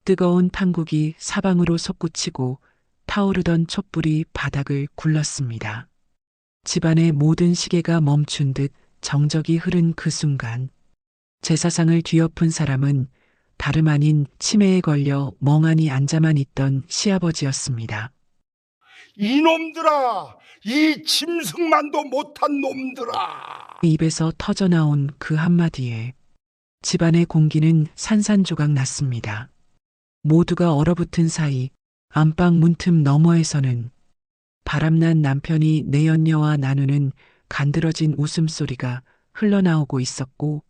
뜨거운 탕국이 사방으로 솟구치고 타오르던 촛불이 바닥을 굴렀습니다. 집안의 모든 시계가 멈춘 듯 정적이 흐른 그 순간 제사상을 뒤엎은 사람은 다름 아닌 치매에 걸려 멍하니 앉아만 있던 시아버지였습니다. 이놈들아! 이 짐승만도 못한 놈들아! 입에서 터져나온 그 한마디에 집안의 공기는 산산조각 났습니다. 모두가 얼어붙은 사이 안방 문틈 너머에서는 바람난 남편이 내연녀와 나누는 간드러진 웃음소리가 흘러나오고 있었고,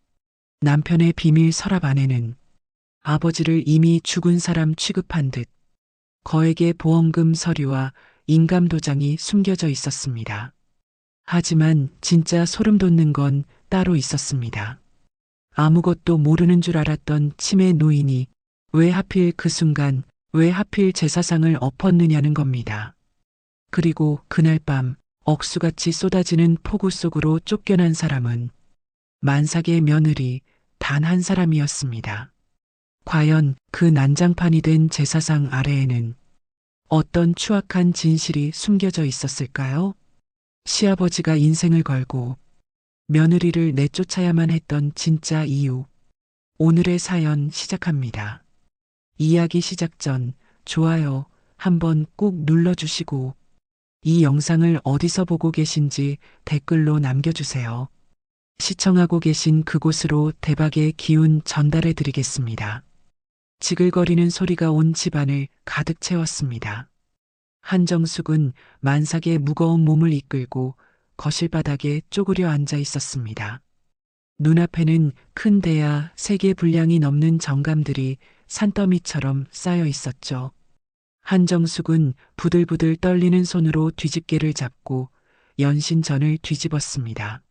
남편의 비밀 서랍 안에는 아버지를 이미 죽은 사람 취급한 듯 거액의 보험금 서류와 인감도장이 숨겨져 있었습니다. 하지만 진짜 소름 돋는 건 따로 있었습니다. 아무것도 모르는 줄 알았던 치매 노인이 왜 하필 그 순간, 왜 하필 제사상을 엎었느냐는 겁니다. 그리고 그날 밤 억수같이 쏟아지는 폭우 속으로 쫓겨난 사람은 만삭의 며느리 단 한 사람이었습니다. 과연 그 난장판이 된 제사상 아래에는 어떤 추악한 진실이 숨겨져 있었을까요? 시아버지가 인생을 걸고 며느리를 내쫓아야만 했던 진짜 이유. 오늘의 사연 시작합니다. 이야기 시작 전 좋아요 한번 꾹 눌러주시고 이 영상을 어디서 보고 계신지 댓글로 남겨주세요. 시청하고 계신 그곳으로 대박의 기운 전달해 드리겠습니다. 지글거리는 소리가 온 집안을 가득 채웠습니다. 한정숙은 만삭의 무거운 몸을 이끌고 거실 바닥에 쪼그려 앉아 있었습니다. 눈앞에는 큰 대야 3개 분량이 넘는 정감들이 산더미처럼 쌓여 있었죠. 한정숙은 부들부들 떨리는 손으로 뒤집개를 잡고 연신전을 뒤집었습니다.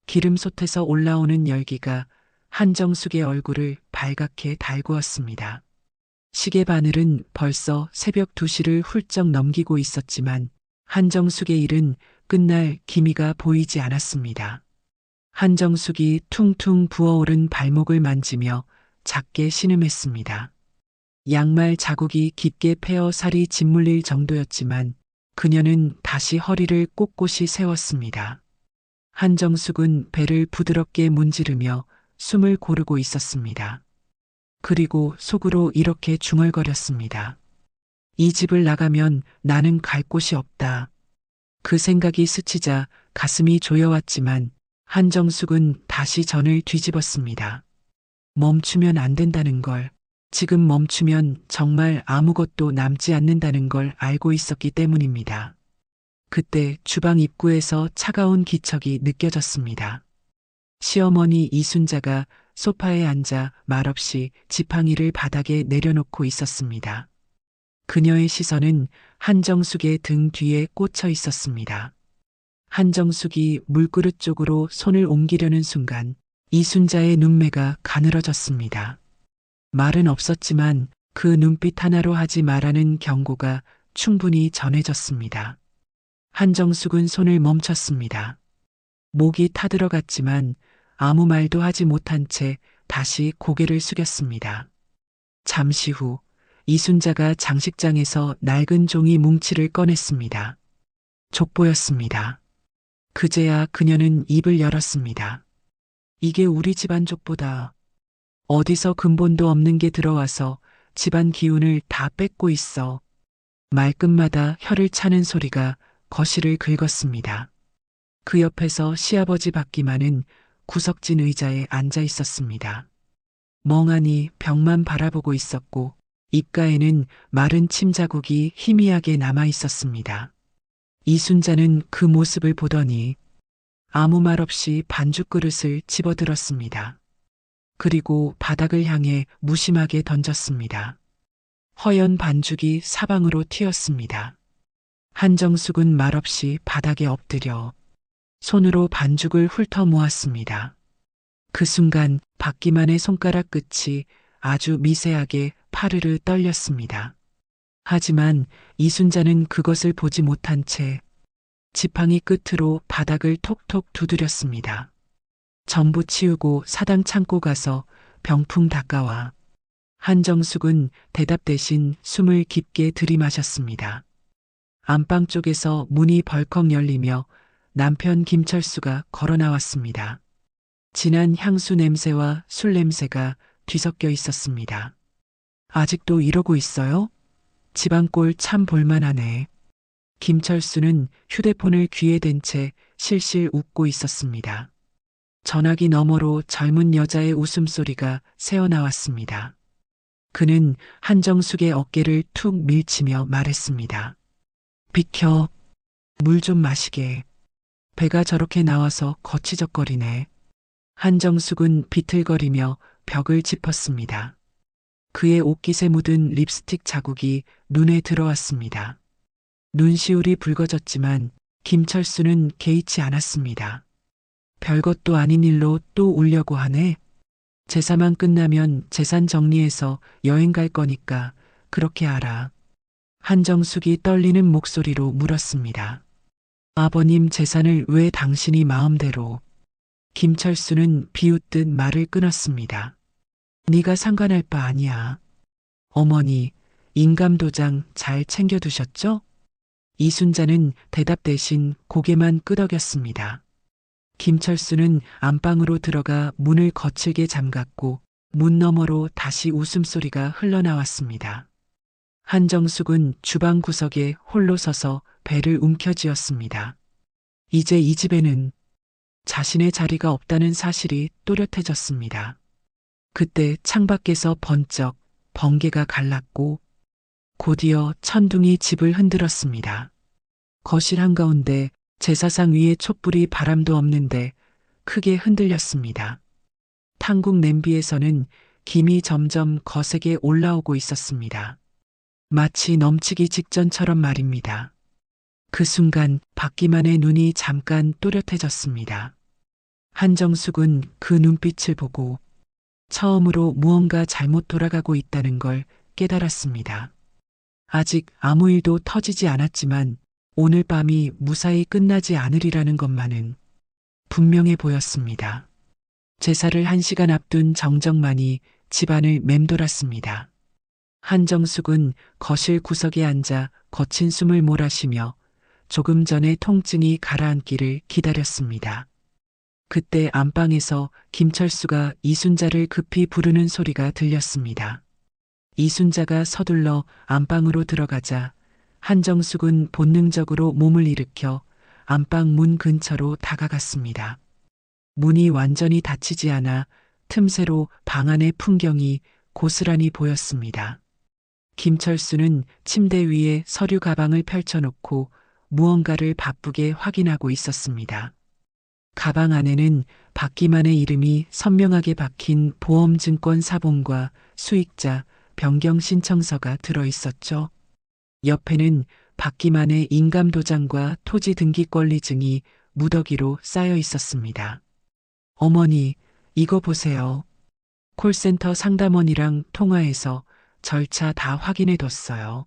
기름솥에서 올라오는 열기가 한정숙의 얼굴을 발갛게 달구었습니다. 시계 바늘은 벌써 새벽 2시를 훌쩍 넘기고 있었지만 한정숙의 일은 끝날 기미가 보이지 않았습니다. 한정숙이 퉁퉁 부어오른 발목을 만지며 작게 신음했습니다. 양말 자국이 깊게 패어 살이 짓물릴 정도였지만 그녀는 다시 허리를 꼿꼿이 세웠습니다. 한정숙은 배를 부드럽게 문지르며 숨을 고르고 있었습니다. 그리고 속으로 이렇게 중얼거렸습니다. 이 집을 나가면 나는 갈 곳이 없다. 그 생각이 스치자 가슴이 조여왔지만 한정숙은 다시 전을 뒤집었습니다. 멈추면 안 된다는 걸, 지금 멈추면 정말 아무것도 남지 않는다는 걸 알고 있었기 때문입니다. 그때 주방 입구에서 차가운 기척이 느껴졌습니다. 시어머니 이순자가 소파에 앉아 말없이 지팡이를 바닥에 내려놓고 있었습니다. 그녀의 시선은 한정숙의 등 뒤에 꽂혀 있었습니다. 한정숙이 물그릇 쪽으로 손을 옮기려는 순간 이순자의 눈매가 가늘어졌습니다. 말은 없었지만 그 눈빛 하나로 하지 말라는 경고가 충분히 전해졌습니다. 한정숙은 손을 멈췄습니다. 목이 타들어갔지만 아무 말도 하지 못한 채 다시 고개를 숙였습니다. 잠시 후 이순자가 장식장에서 낡은 종이 뭉치를 꺼냈습니다. 족보였습니다. 그제야 그녀는 입을 열었습니다. 이게 우리 집안 족보다. 어디서 근본도 없는 게 들어와서 집안 기운을 다 뺏고 있어. 말끝마다 혀를 차는 소리가 거실을 긁었습니다. 그 옆에서 시아버지 박기만은 구석진 의자에 앉아 있었습니다. 멍하니 벽만 바라보고 있었고 입가에는 마른 침 자국이 희미하게 남아 있었습니다. 이순자는 그 모습을 보더니 아무 말 없이 반죽 그릇을 집어들었습니다. 그리고 바닥을 향해 무심하게 던졌습니다. 허연 반죽이 사방으로 튀었습니다. 한정숙은 말없이 바닥에 엎드려 손으로 반죽을 훑어 모았습니다. 그 순간 박기만의 손가락 끝이 아주 미세하게 파르르 떨렸습니다. 하지만 이순자는 그것을 보지 못한 채 지팡이 끝으로 바닥을 톡톡 두드렸습니다. 전부 치우고 사당 창고 가서 병풍 닦아와. 한정숙은 대답 대신 숨을 깊게 들이마셨습니다. 안방 쪽에서 문이 벌컥 열리며 남편 김철수가 걸어 나왔습니다. 진한 향수 냄새와 술 냄새가 뒤섞여 있었습니다. 아직도 이러고 있어요? 집안 꼴 참 볼만하네. 김철수는 휴대폰을 귀에 댄 채 실실 웃고 있었습니다. 전화기 너머로 젊은 여자의 웃음소리가 새어나왔습니다. 그는 한정숙의 어깨를 툭 밀치며 말했습니다. 비켜. 물 좀 마시게. 배가 저렇게 나와서 거치적거리네. 한정숙은 비틀거리며 벽을 짚었습니다. 그의 옷깃에 묻은 립스틱 자국이 눈에 들어왔습니다. 눈시울이 붉어졌지만 김철수는 개의치 않았습니다. 별것도 아닌 일로 또 울려고 하네. 제사만 끝나면 재산 정리해서 여행 갈 거니까 그렇게 알아. 한정숙이 떨리는 목소리로 물었습니다. 아버님 재산을 왜 당신이 마음대로. 김철수는 비웃듯 말을 끊었습니다. 네가 상관할 바 아니야. 어머니, 인감도장 잘 챙겨두셨죠? 이순자는 대답 대신 고개만 끄덕였습니다. 김철수는 안방으로 들어가 문을 거칠게 잠갔고 문 너머로 다시 웃음소리가 흘러나왔습니다. 한정숙은 주방 구석에 홀로 서서 배를 움켜쥐었습니다. 이제 이 집에는 자신의 자리가 없다는 사실이 또렷해졌습니다. 그때 창밖에서 번쩍 번개가 갈랐고 곧이어 천둥이 집을 흔들었습니다. 거실 한가운데 제사상 위에 촛불이 바람도 없는데 크게 흔들렸습니다. 탕국 냄비에서는 김이 점점 거세게 올라오고 있었습니다. 마치 넘치기 직전처럼 말입니다. 그 순간 박기만의 눈이 잠깐 또렷해졌습니다. 한정숙은 그 눈빛을 보고 처음으로 무언가 잘못 돌아가고 있다는 걸 깨달았습니다. 아직 아무 일도 터지지 않았지만 오늘 밤이 무사히 끝나지 않으리라는 것만은 분명해 보였습니다. 제사를 1시간 앞둔 정정만이 집안을 맴돌았습니다. 한정숙은 거실 구석에 앉아 거친 숨을 몰아쉬며 조금 전에 통증이 가라앉기를 기다렸습니다. 그때 안방에서 김철수가 이순자를 급히 부르는 소리가 들렸습니다. 이순자가 서둘러 안방으로 들어가자 한정숙은 본능적으로 몸을 일으켜 안방 문 근처로 다가갔습니다. 문이 완전히 닫히지 않아 틈새로 방 안의 풍경이 고스란히 보였습니다. 김철수는 침대 위에 서류 가방을 펼쳐놓고 무언가를 바쁘게 확인하고 있었습니다. 가방 안에는 박기만의 이름이 선명하게 박힌 보험증권 사본과 수익자 변경 신청서가 들어있었죠. 옆에는 박기만의 인감도장과 토지 등기권리증이 무더기로 쌓여 있었습니다. 어머니, 이거 보세요. 콜센터 상담원이랑 통화해서 절차 다 확인해뒀어요.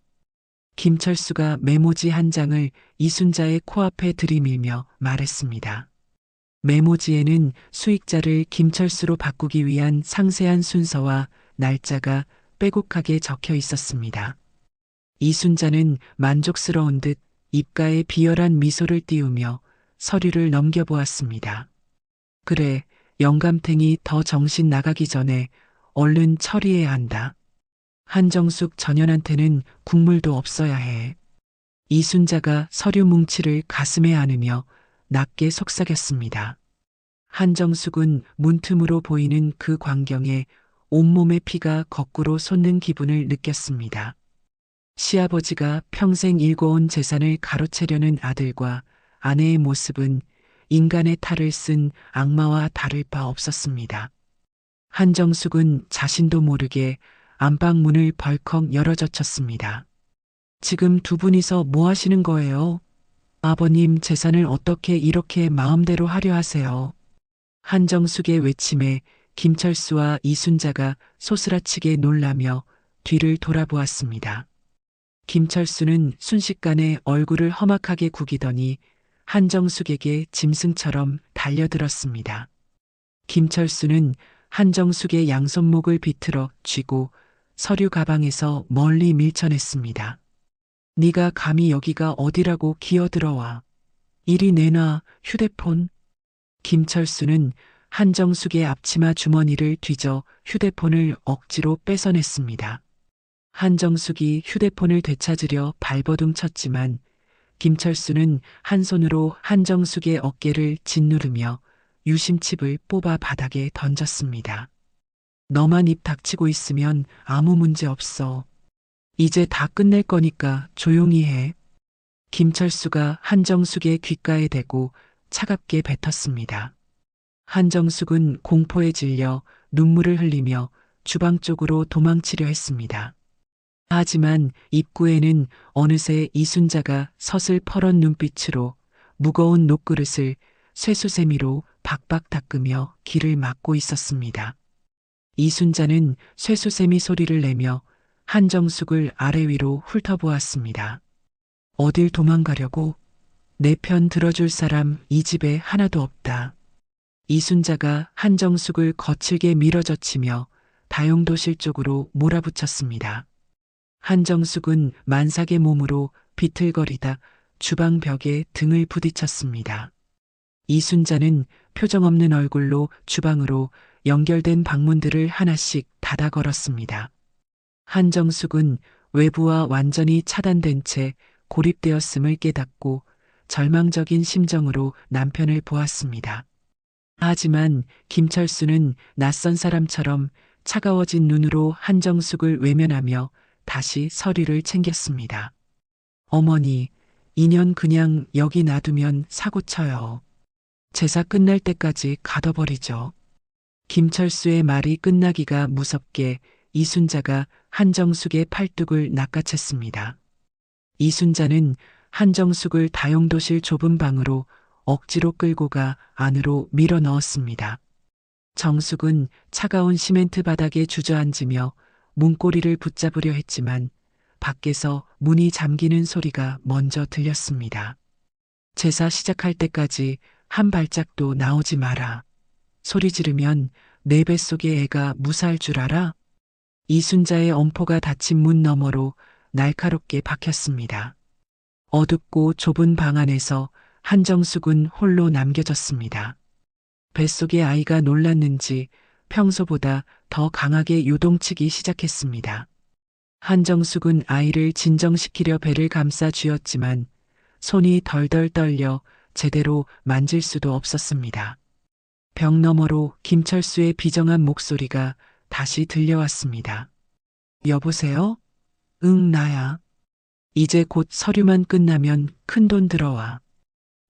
김철수가 메모지 한 장을 이순자의 코앞에 들이밀며 말했습니다. 메모지에는 수익자를 김철수로 바꾸기 위한 상세한 순서와 날짜가 빼곡하게 적혀 있었습니다. 이순자는 만족스러운 듯 입가에 비열한 미소를 띄우며 서류를 넘겨보았습니다. 그래, 영감탱이 더 정신 나가기 전에 얼른 처리해야 한다. 한정숙 전현한테는 국물도 없어야 해. 이순자가 서류 뭉치를 가슴에 안으며 낮게 속삭였습니다. 한정숙은 문틈으로 보이는 그 광경에 온몸의 피가 거꾸로 솟는 기분을 느꼈습니다. 시아버지가 평생 일궈온 재산을 가로채려는 아들과 아내의 모습은 인간의 탈을 쓴 악마와 다를 바 없었습니다. 한정숙은 자신도 모르게 안방 문을 벌컥 열어젖혔습니다. 지금 두 분이서 뭐 하시는 거예요? 아버님 재산을 어떻게 이렇게 마음대로 하려 하세요? 한정숙의 외침에 김철수와 이순자가 소스라치게 놀라며 뒤를 돌아보았습니다. 김철수는 순식간에 얼굴을 험악하게 구기더니 한정숙에게 짐승처럼 달려들었습니다. 김철수는 한정숙의 양손목을 비틀어 쥐고 서류 가방에서 멀리 밀쳐냈습니다. 네가 감히 여기가 어디라고 기어들어와. 이리 내놔, 휴대폰. 김철수는 한정숙의 앞치마 주머니를 뒤져 휴대폰을 억지로 뺏어냈습니다. 한정숙이 휴대폰을 되찾으려 발버둥 쳤지만 김철수는 한 손으로 한정숙의 어깨를 짓누르며 유심칩을 뽑아 바닥에 던졌습니다. 너만 입 닥치고 있으면 아무 문제 없어. 이제 다 끝낼 거니까 조용히 해. 김철수가 한정숙의 귓가에 대고 차갑게 뱉었습니다. 한정숙은 공포에 질려 눈물을 흘리며 주방 쪽으로 도망치려 했습니다. 하지만 입구에는 어느새 이순자가 서슬퍼런 눈빛으로 무거운 녹그릇을 쇠수세미로 박박 닦으며 길을 막고 있었습니다. 이순자는 쇠수세미 소리를 내며 한정숙을 아래 위로 훑어보았습니다. 어딜 도망가려고? 내 편 들어줄 사람 이 집에 하나도 없다. 이순자가 한정숙을 거칠게 밀어젖히며 다용도실 쪽으로 몰아붙였습니다. 한정숙은 만삭의 몸으로 비틀거리다 주방 벽에 등을 부딪혔습니다. 이순자는 표정 없는 얼굴로 주방으로 연결된 방문들을 하나씩 닫아 걸었습니다. 한정숙은 외부와 완전히 차단된 채 고립되었음을 깨닫고 절망적인 심정으로 남편을 보았습니다. 하지만 김철수는 낯선 사람처럼 차가워진 눈으로 한정숙을 외면하며 다시 서류를 챙겼습니다. 어머니, 인연 그냥 여기 놔두면 사고 쳐요. 제사 끝날 때까지 가둬버리죠. 김철수의 말이 끝나기가 무섭게 이순자가 한정숙의 팔뚝을 낚아챘습니다. 이순자는 한정숙을 다용도실 좁은 방으로 억지로 끌고 가 안으로 밀어 넣었습니다. 정숙은 차가운 시멘트 바닥에 주저앉으며 문고리를 붙잡으려 했지만 밖에서 문이 잠기는 소리가 먼저 들렸습니다. 제사 시작할 때까지 한 발짝도 나오지 마라. 소리 지르면 내 뱃속의 애가 무사할 줄 알아? 이순자의 엄포가 닫힌 문 너머로 날카롭게 박혔습니다. 어둡고 좁은 방 안에서 한정숙은 홀로 남겨졌습니다. 뱃속의 아이가 놀랐는지 평소보다 더 강하게 요동치기 시작했습니다. 한정숙은 아이를 진정시키려 배를 감싸 쥐었지만 손이 덜덜 떨려 제대로 만질 수도 없었습니다. 벽 너머로 김철수의 비정한 목소리가 다시 들려왔습니다. 여보세요? 응, 나야. 이제 곧 서류만 끝나면 큰돈 들어와.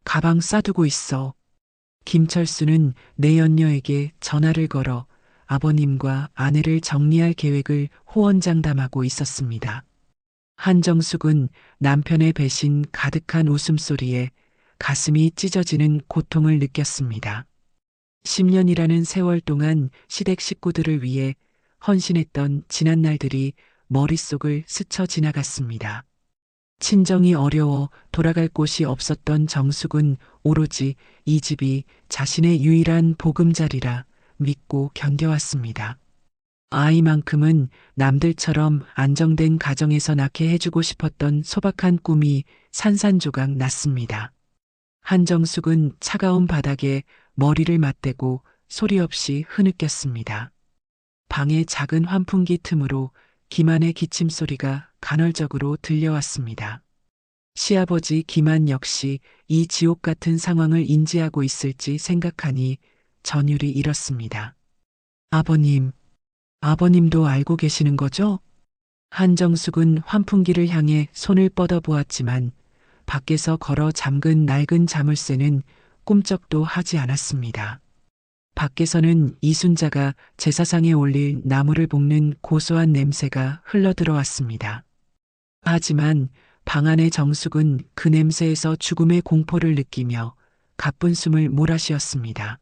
가방 싸두고 있어. 김철수는 내연녀에게 전화를 걸어 아버님과 아내를 정리할 계획을 호언장담하고 있었습니다. 한정숙은 남편의 배신 가득한 웃음소리에 가슴이 찢어지는 고통을 느꼈습니다. 10년이라는 세월 동안 시댁 식구들을 위해 헌신했던 지난 날들이 머릿속을 스쳐 지나갔습니다. 친정이 어려워 돌아갈 곳이 없었던 정숙은 오로지 이 집이 자신의 유일한 보금자리라 믿고 견뎌왔습니다. 아이만큼은 남들처럼 안정된 가정에서 낳게 해주고 싶었던 소박한 꿈이 산산조각 났습니다. 한정숙은 차가운 바닥에 머리를 맞대고 소리 없이 흐느꼈습니다. 방의 작은 환풍기 틈으로 김한의 기침 소리가 간헐적으로 들려왔습니다. 시아버지 김한 역시 이 지옥 같은 상황을 인지하고 있을지 생각하니 전율이 일었습니다. 아버님, 아버님도 알고 계시는 거죠? 한정숙은 환풍기를 향해 손을 뻗어보았지만 밖에서 걸어 잠근 낡은 자물쇠는 꿈쩍도 하지 않았습니다. 밖에서는 이순자가 제사상에 올릴 나무를 볶는 고소한 냄새가 흘러들어왔습니다. 하지만 방 안의 정숙은 그 냄새에서 죽음의 공포를 느끼며 가쁜 숨을 몰아쉬었습니다.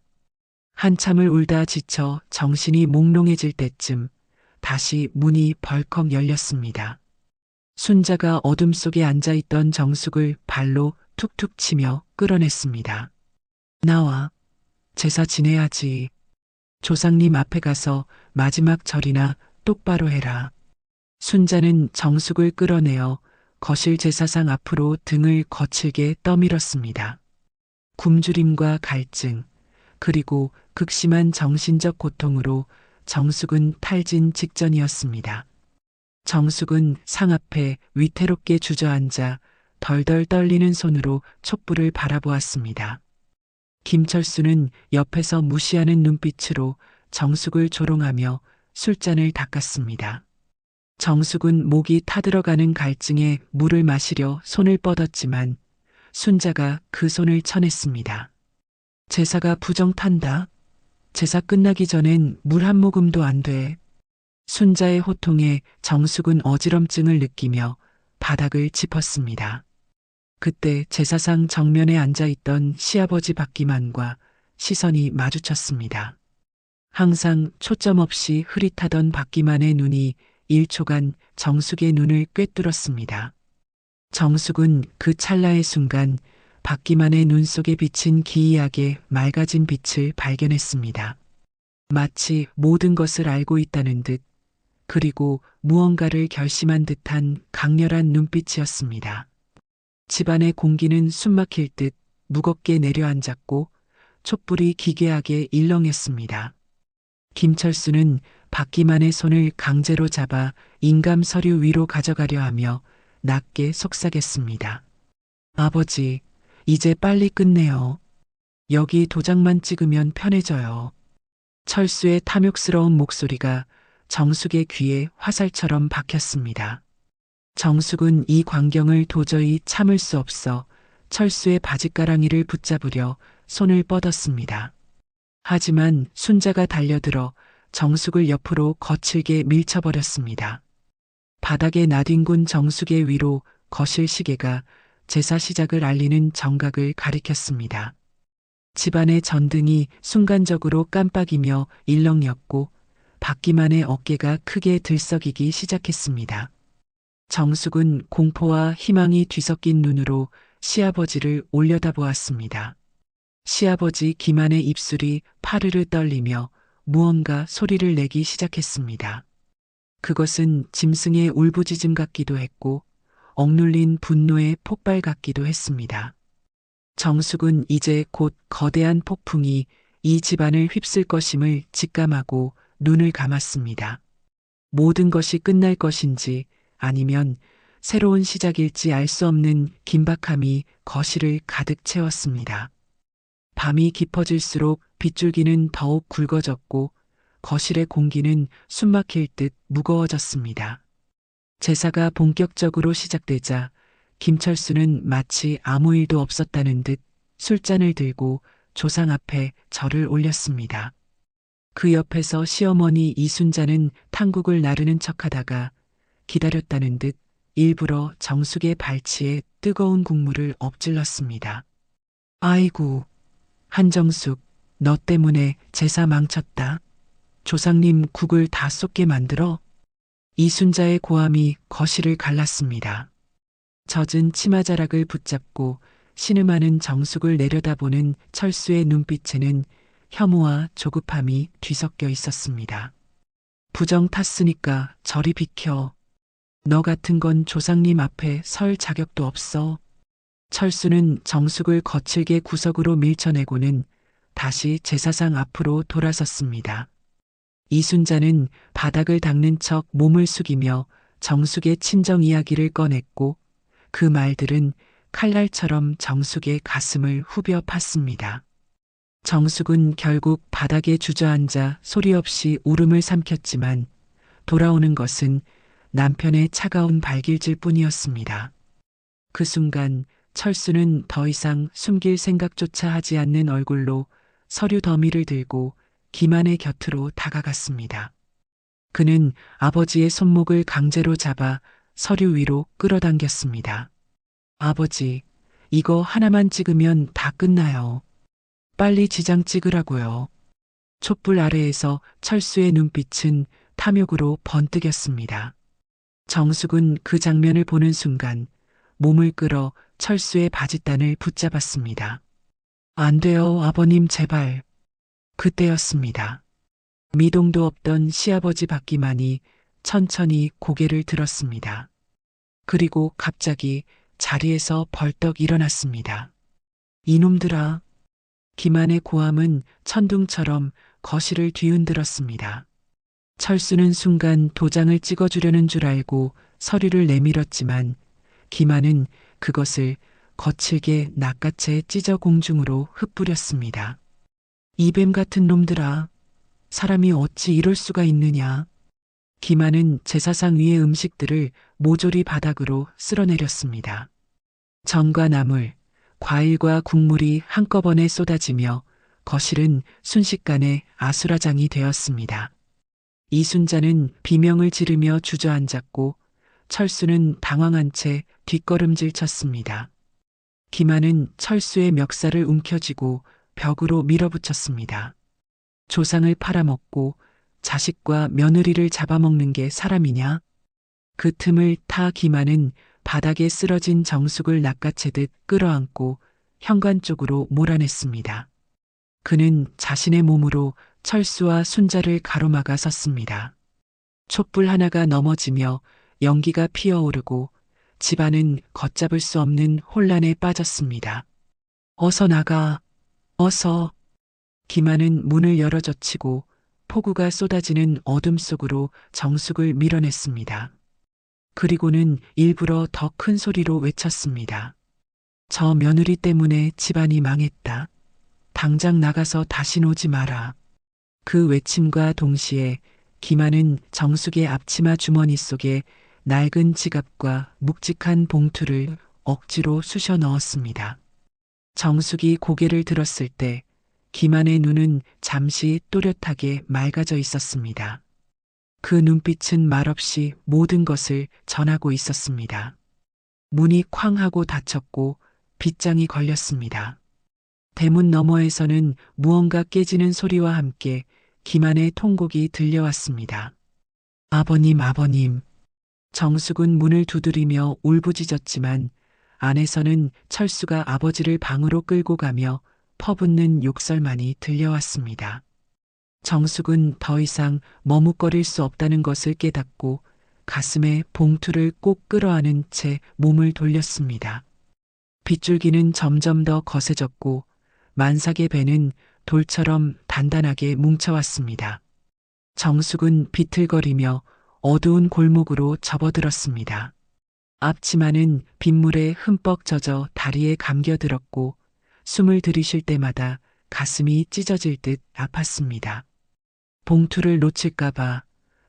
한참을 울다 지쳐 정신이 몽롱해질 때쯤 다시 문이 벌컥 열렸습니다. 순자가 어둠 속에 앉아있던 정숙을 발로 툭툭 치며 끌어냈습니다. 나와. 제사 지내야지. 조상님 앞에 가서 마지막 절이나 똑바로 해라. 순자는 정숙을 끌어내어 거실 제사상 앞으로 등을 거칠게 떠밀었습니다. 굶주림과 갈증, 그리고 극심한 정신적 고통으로 정숙은 탈진 직전이었습니다. 정숙은 상 앞에 위태롭게 주저앉아 덜덜 떨리는 손으로 촛불을 바라보았습니다. 김철수는 옆에서 무시하는 눈빛으로 정숙을 조롱하며 술잔을 닦았습니다. 정숙은 목이 타들어가는 갈증에 물을 마시려 손을 뻗었지만 순자가 그 손을 쳐냈습니다. 제사가 부정탄다. 제사 끝나기 전엔 물 한 모금도 안 돼. 순자의 호통에 정숙은 어지럼증을 느끼며 바닥을 짚었습니다. 그때 제사상 정면에 앉아있던 시아버지 박기만과 시선이 마주쳤습니다. 항상 초점 없이 흐릿하던 박기만의 눈이 1초간 정숙의 눈을 꿰뚫었습니다. 정숙은 그 찰나의 순간 박기만의 눈 속에 비친 기이하게 맑아진 빛을 발견했습니다. 마치 모든 것을 알고 있다는 듯, 그리고 무언가를 결심한 듯한 강렬한 눈빛이었습니다. 집안의 공기는 숨막힐 듯 무겁게 내려앉았고 촛불이 기괴하게 일렁였습니다. 김철수는 박기만의 손을 강제로 잡아 인감 서류 위로 가져가려 하며 낮게 속삭였습니다. 아버지, 이제 빨리 끝내요. 여기 도장만 찍으면 편해져요. 철수의 탐욕스러운 목소리가 정숙의 귀에 화살처럼 박혔습니다. 정숙은 이 광경을 도저히 참을 수 없어 철수의 바짓가랑이를 붙잡으려 손을 뻗었습니다. 하지만 순자가 달려들어 정숙을 옆으로 거칠게 밀쳐버렸습니다. 바닥에 나뒹군 정숙의 위로 거실 시계가 제사 시작을 알리는 정각을 가리켰습니다. 집안의 전등이 순간적으로 깜빡이며 일렁였고 박기만의 어깨가 크게 들썩이기 시작했습니다. 정숙은 공포와 희망이 뒤섞인 눈으로 시아버지를 올려다보았습니다. 시아버지 기만의 입술이 파르르 떨리며 무언가 소리를 내기 시작했습니다. 그것은 짐승의 울부짖음 같기도 했고 억눌린 분노의 폭발 같기도 했습니다. 정숙은 이제 곧 거대한 폭풍이 이 집안을 휩쓸 것임을 직감하고 눈을 감았습니다. 모든 것이 끝날 것인지 아니면 새로운 시작일지 알 수 없는 긴박함이 거실을 가득 채웠습니다. 밤이 깊어질수록 빗줄기는 더욱 굵어졌고 거실의 공기는 숨막힐 듯 무거워졌습니다. 제사가 본격적으로 시작되자 김철수는 마치 아무 일도 없었다는 듯 술잔을 들고 조상 앞에 절을 올렸습니다. 그 옆에서 시어머니 이순자는 탕국을 나르는 척하다가 기다렸다는 듯 일부러 정숙의 발치에 뜨거운 국물을 엎질렀습니다. 아이고, 한정숙, 너 때문에 제사 망쳤다. 조상님 국을 다 쏟게 만들어? 이순자의 고함이 거실을 갈랐습니다. 젖은 치마자락을 붙잡고 신음하는 정숙을 내려다보는 철수의 눈빛에는 혐오와 조급함이 뒤섞여 있었습니다. 부정 탔으니까 저리 비켜. 너 같은 건 조상님 앞에 설 자격도 없어. 철수는 정숙을 거칠게 구석으로 밀쳐내고는 다시 제사상 앞으로 돌아섰습니다. 이순자는 바닥을 닦는 척 몸을 숙이며 정숙의 친정 이야기를 꺼냈고 그 말들은 칼날처럼 정숙의 가슴을 후벼 팠습니다. 정숙은 결국 바닥에 주저앉아 소리 없이 울음을 삼켰지만 돌아오는 것은 남편의 차가운 발길질 뿐이었습니다. 그 순간 철수는 더 이상 숨길 생각조차 하지 않는 얼굴로 서류 더미를 들고 기만의 곁으로 다가갔습니다. 그는 아버지의 손목을 강제로 잡아 서류 위로 끌어당겼습니다. 아버지, 이거 하나만 찍으면 다 끝나요. 빨리 지장 찍으라고요. 촛불 아래에서 철수의 눈빛은 탐욕으로 번뜩였습니다. 정숙은 그 장면을 보는 순간 몸을 끌어 철수의 바짓단을 붙잡았습니다. 안 돼요, 아버님 제발. 그때였습니다. 미동도 없던 시아버지 박기만이 천천히 고개를 들었습니다. 그리고 갑자기 자리에서 벌떡 일어났습니다. 이놈들아. 김한의 고함은 천둥처럼 거실을 뒤흔들었습니다. 철수는 순간 도장을 찍어주려는 줄 알고 서류를 내밀었지만 김한은 그것을 거칠게 낚아채 찢어 공중으로 흩뿌렸습니다. 이뱀 같은 놈들아. 사람이 어찌 이럴 수가 있느냐. 김한은 제사상 위의 음식들을 모조리 바닥으로 쓸어내렸습니다. 전과 나물, 과일과 국물이 한꺼번에 쏟아지며 거실은 순식간에 아수라장이 되었습니다. 이순자는 비명을 지르며 주저앉았고 철수는 당황한 채 뒷걸음질 쳤습니다. 김한은 철수의 멱살을 움켜쥐고 벽으로 밀어붙였습니다. 조상을 팔아먹고 자식과 며느리를 잡아먹는 게 사람이냐? 그 틈을 타 김한은 바닥에 쓰러진 정숙을 낚아채듯 끌어안고 현관 쪽으로 몰아냈습니다. 그는 자신의 몸으로 철수와 순자를 가로막아 섰습니다. 촛불 하나가 넘어지며 연기가 피어오르고 집안은 걷잡을 수 없는 혼란에 빠졌습니다. 어서 나가. 어서. 김한은 문을 열어젖히고 폭우가 쏟아지는 어둠 속으로 정숙을 밀어냈습니다. 그리고는 일부러 더 큰 소리로 외쳤습니다. 저 며느리 때문에 집안이 망했다. 당장 나가서 다신 오지 마라. 그 외침과 동시에 김한은 정숙의 앞치마 주머니 속에 낡은 지갑과 묵직한 봉투를 억지로 쑤셔 넣었습니다. 정숙이 고개를 들었을 때 김한의 눈은 잠시 또렷하게 맑아져 있었습니다. 그 눈빛은 말없이 모든 것을 전하고 있었습니다. 문이 쾅 하고 닫혔고 빗장이 걸렸습니다. 대문 너머에서는 무언가 깨지는 소리와 함께 김한의 통곡이 들려왔습니다. 아버님, 아버님. 정숙은 문을 두드리며 울부짖었지만 안에서는 철수가 아버지를 방으로 끌고 가며 퍼붓는 욕설만이 들려왔습니다. 정숙은 더 이상 머뭇거릴 수 없다는 것을 깨닫고 가슴에 봉투를 꼭 끌어안은 채 몸을 돌렸습니다. 빗줄기는 점점 더 거세졌고 만삭의 배는 돌처럼 단단하게 뭉쳐왔습니다. 정숙은 비틀거리며 어두운 골목으로 접어들었습니다. 앞치마는 빗물에 흠뻑 젖어 다리에 감겨들었고 숨을 들이쉴 때마다 가슴이 찢어질 듯 아팠습니다. 봉투를 놓칠까봐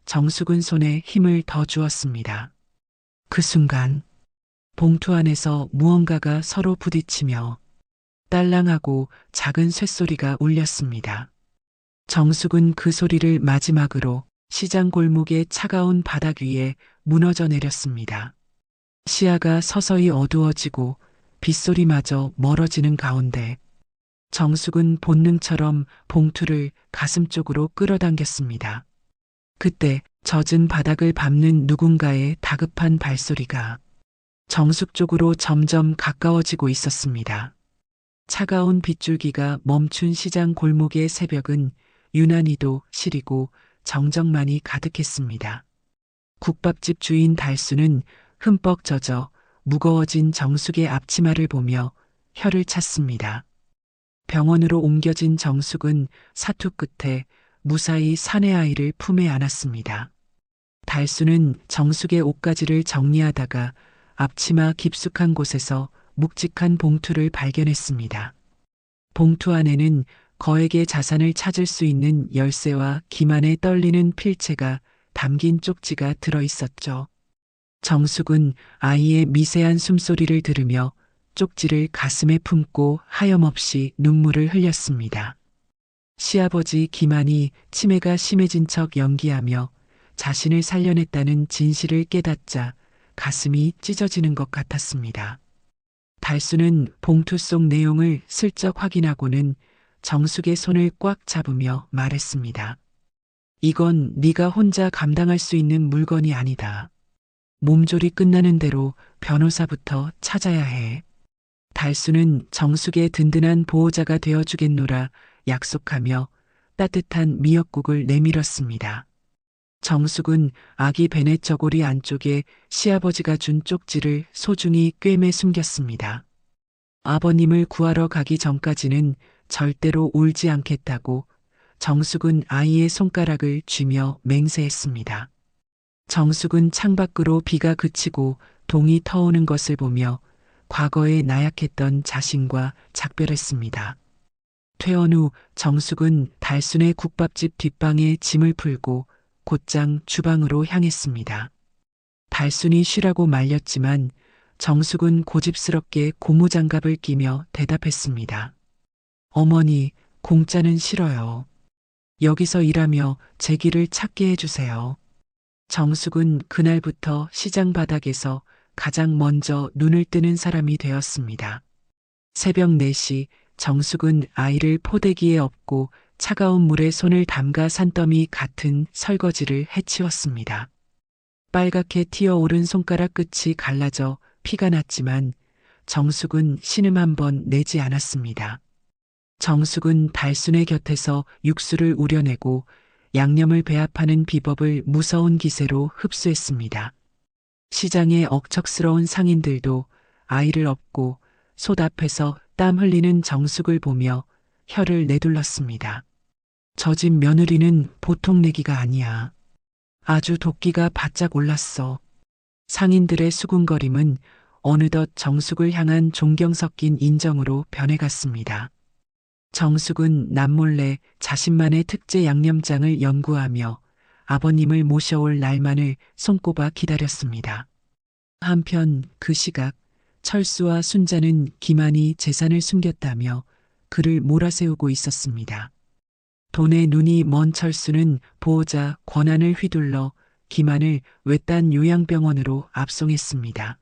정숙은 손에 힘을 더 주었습니다. 그 순간 봉투 안에서 무언가가 서로 부딪히며 딸랑하고 작은 쇳소리가 울렸습니다. 정숙은 그 소리를 마지막으로 시장 골목의 차가운 바닥 위에 무너져 내렸습니다. 시야가 서서히 어두워지고 빗소리마저 멀어지는 가운데 정숙은 본능처럼 봉투를 가슴 쪽으로 끌어당겼습니다. 그때 젖은 바닥을 밟는 누군가의 다급한 발소리가 정숙 쪽으로 점점 가까워지고 있었습니다. 차가운 빗줄기가 멈춘 시장 골목의 새벽은 유난히도 시리고 정적만이 가득했습니다. 국밥집 주인 달수는 흠뻑 젖어 무거워진 정숙의 앞치마를 보며 혀를 찼습니다. 병원으로 옮겨진 정숙은 사투 끝에 무사히 사내 아이를 품에 안았습니다. 달수는 정숙의 옷가지를 정리하다가 앞치마 깊숙한 곳에서 묵직한 봉투를 발견했습니다. 봉투 안에는 거액의 자산을 찾을 수 있는 열쇠와 기만에 떨리는 필체가 담긴 쪽지가 들어 있었죠. 정숙은 아이의 미세한 숨소리를 들으며 쪽지를 가슴에 품고 하염없이 눈물을 흘렸습니다. 시아버지 기만이 치매가 심해진 척 연기하며 자신을 살려냈다는 진실을 깨닫자 가슴이 찢어지는 것 같았습니다. 달수는 봉투 속 내용을 슬쩍 확인하고는 정숙의 손을 꽉 잡으며 말했습니다. 이건 네가 혼자 감당할 수 있는 물건이 아니다. 몸조리 끝나는 대로 변호사부터 찾아야 해. 달수는 정숙의 든든한 보호자가 되어주겠노라 약속하며 따뜻한 미역국을 내밀었습니다. 정숙은 아기 베넷 저고리 안쪽에 시아버지가 준 쪽지를 소중히 꿰매 숨겼습니다. 아버님을 구하러 가기 전까지는 절대로 울지 않겠다고 정숙은 아이의 손가락을 쥐며 맹세했습니다. 정숙은 창밖으로 비가 그치고 동이 터오는 것을 보며 과거에 나약했던 자신과 작별했습니다. 퇴원 후 정숙은 달순의 국밥집 뒷방에 짐을 풀고 곧장 주방으로 향했습니다. 달순이 쉬라고 말렸지만 정숙은 고집스럽게 고무장갑을 끼며 대답했습니다. 어머니, 공짜는 싫어요. 여기서 일하며 제 길을 찾게 해주세요. 정숙은 그날부터 시장 바닥에서 가장 먼저 눈을 뜨는 사람이 되었습니다. 새벽 4시 정숙은 아이를 포대기에 업고 차가운 물에 손을 담가 산더미 같은 설거지를 해치웠습니다. 빨갛게 튀어오른 손가락 끝이 갈라져 피가 났지만 정숙은 신음 한 번 내지 않았습니다. 정숙은 달순의 곁에서 육수를 우려내고 양념을 배합하는 비법을 무서운 기세로 흡수했습니다. 시장의 억척스러운 상인들도 아이를 업고 솥 앞에서 땀 흘리는 정숙을 보며 혀를 내둘렀습니다. 저 집 며느리는 보통 내기가 아니야. 아주 도끼가 바짝 올랐어. 상인들의 수군거림은 어느덧 정숙을 향한 존경 섞인 인정으로 변해갔습니다. 정숙은 남몰래 자신만의 특제 양념장을 연구하며 아버님을 모셔올 날만을 손꼽아 기다렸습니다. 한편 그 시각 철수와 순자는 기만이 재산을 숨겼다며 그를 몰아세우고 있었습니다. 돈에 눈이 먼 철수는 보호자 권한을 휘둘러 기만을 외딴 요양병원으로 압송했습니다.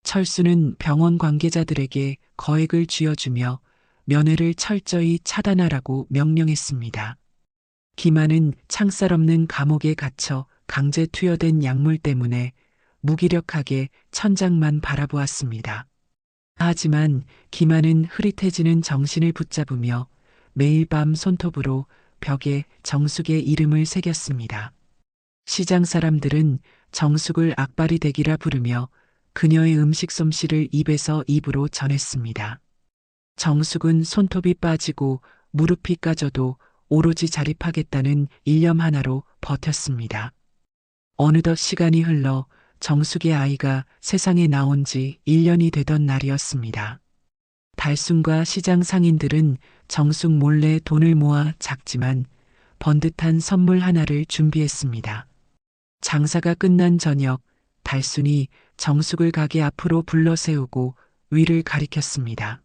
철수는 병원 관계자들에게 거액을 쥐어주며 면회를 철저히 차단하라고 명령했습니다. 기만은 창살 없는 감옥에 갇혀 강제 투여된 약물 때문에 무기력하게 천장만 바라보았습니다. 하지만 기만은 흐릿해지는 정신을 붙잡으며 매일 밤 손톱으로 벽에 정숙의 이름을 새겼습니다. 시장 사람들은 정숙을 악바리 대기라 부르며 그녀의 음식 솜씨를 입에서 입으로 전했습니다. 정숙은 손톱이 빠지고 무릎이 까져도 오로지 자립하겠다는 일념 하나로 버텼습니다. 어느덧 시간이 흘러 정숙의 아이가 세상에 나온 지 1년이 되던 날이었습니다. 달순과 시장 상인들은 정숙 몰래 돈을 모아 작지만 번듯한 선물 하나를 준비했습니다. 장사가 끝난 저녁, 달순이 정숙을 가게 앞으로 불러 세우고 위를 가리켰습니다.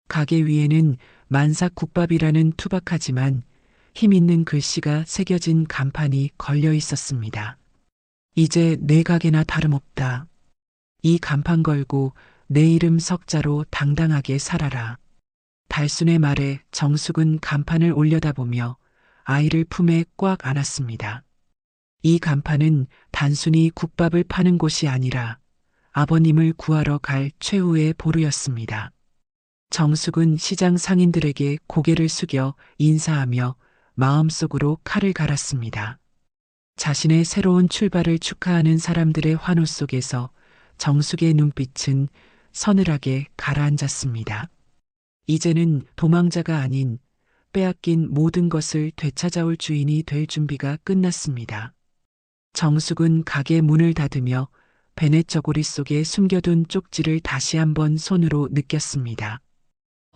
가게 위에는 만삭국밥이라는 투박하지만 힘있는 글씨가 새겨진 간판이 걸려 있었습니다. 이제 내 가게나 다름없다. 이 간판 걸고 내 이름 석자로 당당하게 살아라. 달순의 말에 정숙은 간판을 올려다보며 아이를 품에 꽉 안았습니다. 이 간판은 단순히 국밥을 파는 곳이 아니라 아버님을 구하러 갈 최후의 보루였습니다. 정숙은 시장 상인들에게 고개를 숙여 인사하며 마음속으로 칼을 갈았습니다. 자신의 새로운 출발을 축하하는 사람들의 환호 속에서 정숙의 눈빛은 서늘하게 가라앉았습니다. 이제는 도망자가 아닌 빼앗긴 모든 것을 되찾아올 주인이 될 준비가 끝났습니다. 정숙은 가게 문을 닫으며 베넷 저고리 속에 숨겨둔 쪽지를 다시 한번 손으로 느꼈습니다.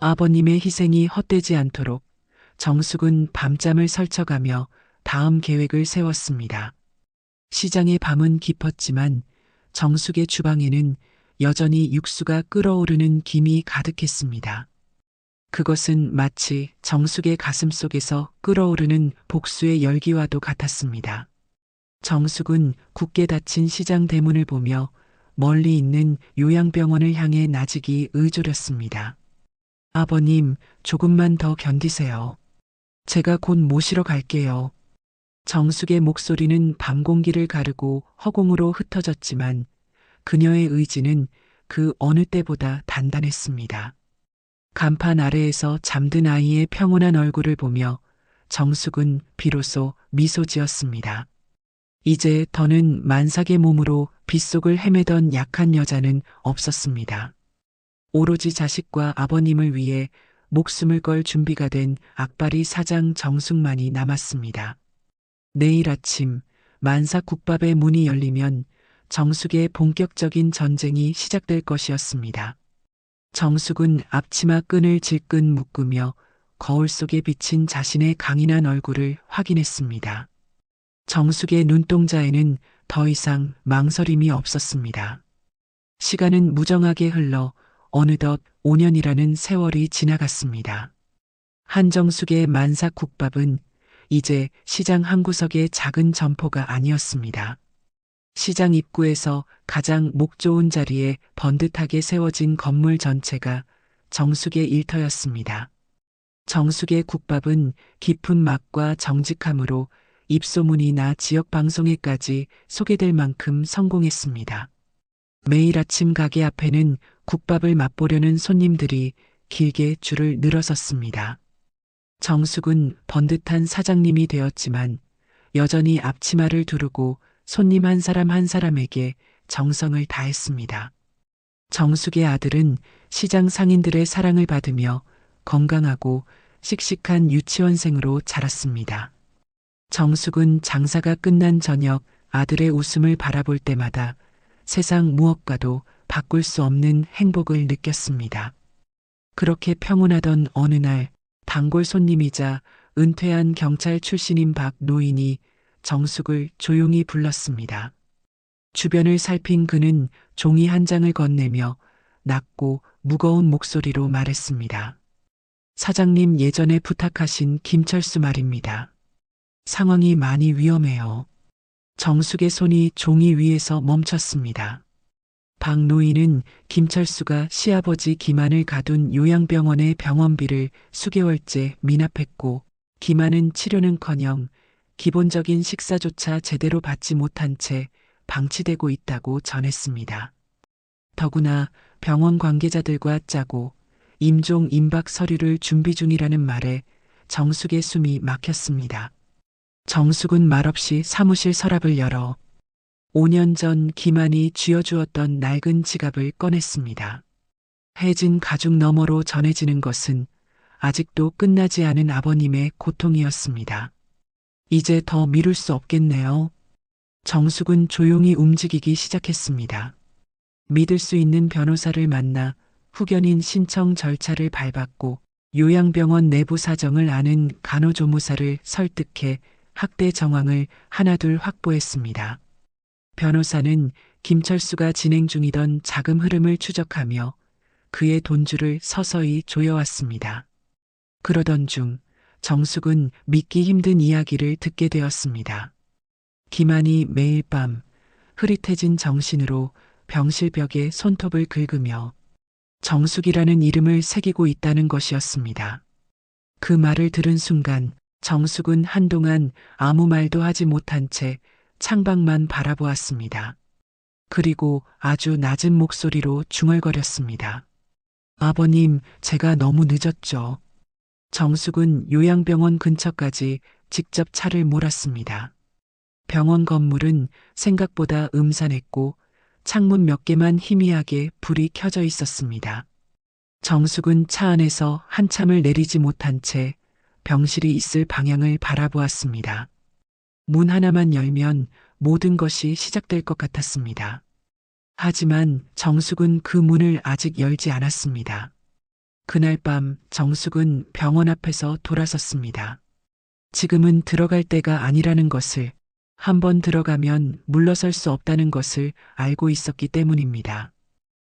아버님의 희생이 헛되지 않도록 정숙은 밤잠을 설쳐가며 다음 계획을 세웠습니다. 시장의 밤은 깊었지만 정숙의 주방에는 여전히 육수가 끓어오르는 김이 가득했습니다. 그것은 마치 정숙의 가슴 속에서 끓어오르는 복수의 열기와도 같았습니다. 정숙은 굳게 닫힌 시장 대문을 보며 멀리 있는 요양병원을 향해 나직이 의졸였습니다. 아버님, 조금만 더 견디세요. 제가 곧 모시러 갈게요. 정숙의 목소리는 밤 공기를 가르고 허공으로 흩어졌지만 그녀의 의지는 그 어느 때보다 단단했습니다. 간판 아래에서 잠든 아이의 평온한 얼굴을 보며 정숙은 비로소 미소 지었습니다. 이제 더는 만삭의 몸으로 빗속을 헤매던 약한 여자는 없었습니다. 오로지 자식과 아버님을 위해 목숨을 걸 준비가 된 악바리 사장 정숙만이 남았습니다. 내일 아침 만삭 국밥의 문이 열리면 정숙의 본격적인 전쟁이 시작될 것이었습니다. 정숙은 앞치마 끈을 질끈 묶으며 거울 속에 비친 자신의 강인한 얼굴을 확인했습니다. 정숙의 눈동자에는 더 이상 망설임이 없었습니다. 시간은 무정하게 흘러 어느덧 5년이라는 세월이 지나갔습니다. 한정숙의 만삭 국밥은 이제 시장 한 구석의 작은 점포가 아니었습니다. 시장 입구에서 가장 목 좋은 자리에 번듯하게 세워진 건물 전체가 정숙의 일터였습니다. 정숙의 국밥은 깊은 맛과 정직함으로 입소문이나 지역 방송에까지 소개될 만큼 성공했습니다. 매일 아침 가게 앞에는 국밥을 맛보려는 손님들이 길게 줄을 늘어섰습니다. 정숙은 번듯한 사장님이 되었지만 여전히 앞치마를 두르고 손님 한 사람 한 사람에게 정성을 다했습니다. 정숙의 아들은 시장 상인들의 사랑을 받으며 건강하고 씩씩한 유치원생으로 자랐습니다. 정숙은 장사가 끝난 저녁 아들의 웃음을 바라볼 때마다 세상 무엇과도 바꿀 수 없는 행복을 느꼈습니다. 그렇게 평온하던 어느 날 단골 손님이자 은퇴한 경찰 출신인 박 노인이 정숙을 조용히 불렀습니다. 주변을 살핀 그는 종이 한 장을 건네며 낮고 무거운 목소리로 말했습니다. 사장님 예전에 부탁하신 김철수 말입니다. 상황이 많이 위험해요. 정숙의 손이 종이 위에서 멈췄습니다. 박 노인은 김철수가 시아버지 김한을 가둔 요양병원의 병원비를 수개월째 미납했고 김한은 치료는커녕 기본적인 식사조차 제대로 받지 못한 채 방치되고 있다고 전했습니다. 더구나 병원 관계자들과 짜고 임종 임박 서류를 준비 중이라는 말에 정숙의 숨이 막혔습니다. 정숙은 말없이 사무실 서랍을 열어 5년 전 김한이 쥐어주었던 낡은 지갑을 꺼냈습니다. 해진 가죽 너머로 전해지는 것은 아직도 끝나지 않은 아버님의 고통이었습니다. 이제 더 미룰 수 없겠네요. 정숙은 조용히 움직이기 시작했습니다. 믿을 수 있는 변호사를 만나 후견인 신청 절차를 밟았고 요양병원 내부 사정을 아는 간호조무사를 설득해 학대 정황을 하나둘 확보했습니다. 변호사는 김철수가 진행 중이던 자금 흐름을 추적하며 그의 돈줄을 서서히 조여왔습니다. 그러던 중 정숙은 믿기 힘든 이야기를 듣게 되었습니다. 김한이 매일 밤 흐릿해진 정신으로 병실벽에 손톱을 긁으며 정숙이라는 이름을 새기고 있다는 것이었습니다. 그 말을 들은 순간 정숙은 한동안 아무 말도 하지 못한 채 창밖만 바라보았습니다. 그리고 아주 낮은 목소리로 중얼거렸습니다. 아버님, 제가 너무 늦었죠. 정숙은 요양병원 근처까지 직접 차를 몰았습니다. 병원 건물은 생각보다 음산했고 창문 몇 개만 희미하게 불이 켜져 있었습니다. 정숙은 차 안에서 한참을 내리지 못한 채 병실이 있을 방향을 바라보았습니다. 문 하나만 열면 모든 것이 시작될 것 같았습니다. 하지만 정숙은 그 문을 아직 열지 않았습니다. 그날 밤 정숙은 병원 앞에서 돌아섰습니다. 지금은 들어갈 때가 아니라는 것을, 한번 들어가면 물러설 수 없다는 것을 알고 있었기 때문입니다.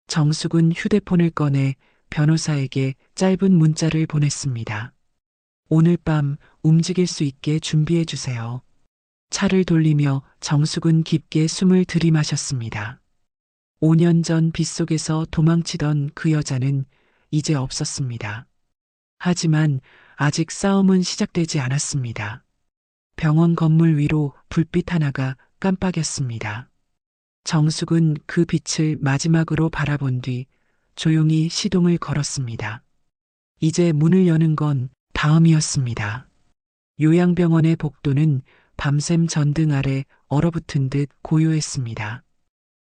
정숙은 휴대폰을 꺼내 변호사에게 짧은 문자를 보냈습니다. 오늘 밤 움직일 수 있게 준비해 주세요. 차를 돌리며 정숙은 깊게 숨을 들이마셨습니다. 5년 전 빗속에서 도망치던 그 여자는 이제 없었습니다. 하지만 아직 싸움은 시작되지 않았습니다. 병원 건물 위로 불빛 하나가 깜빡였습니다. 정숙은 그 빛을 마지막으로 바라본 뒤 조용히 시동을 걸었습니다. 이제 문을 여는 건 다음이었습니다. 요양병원의 복도는 밤샘 전등 아래 얼어붙은 듯 고요했습니다.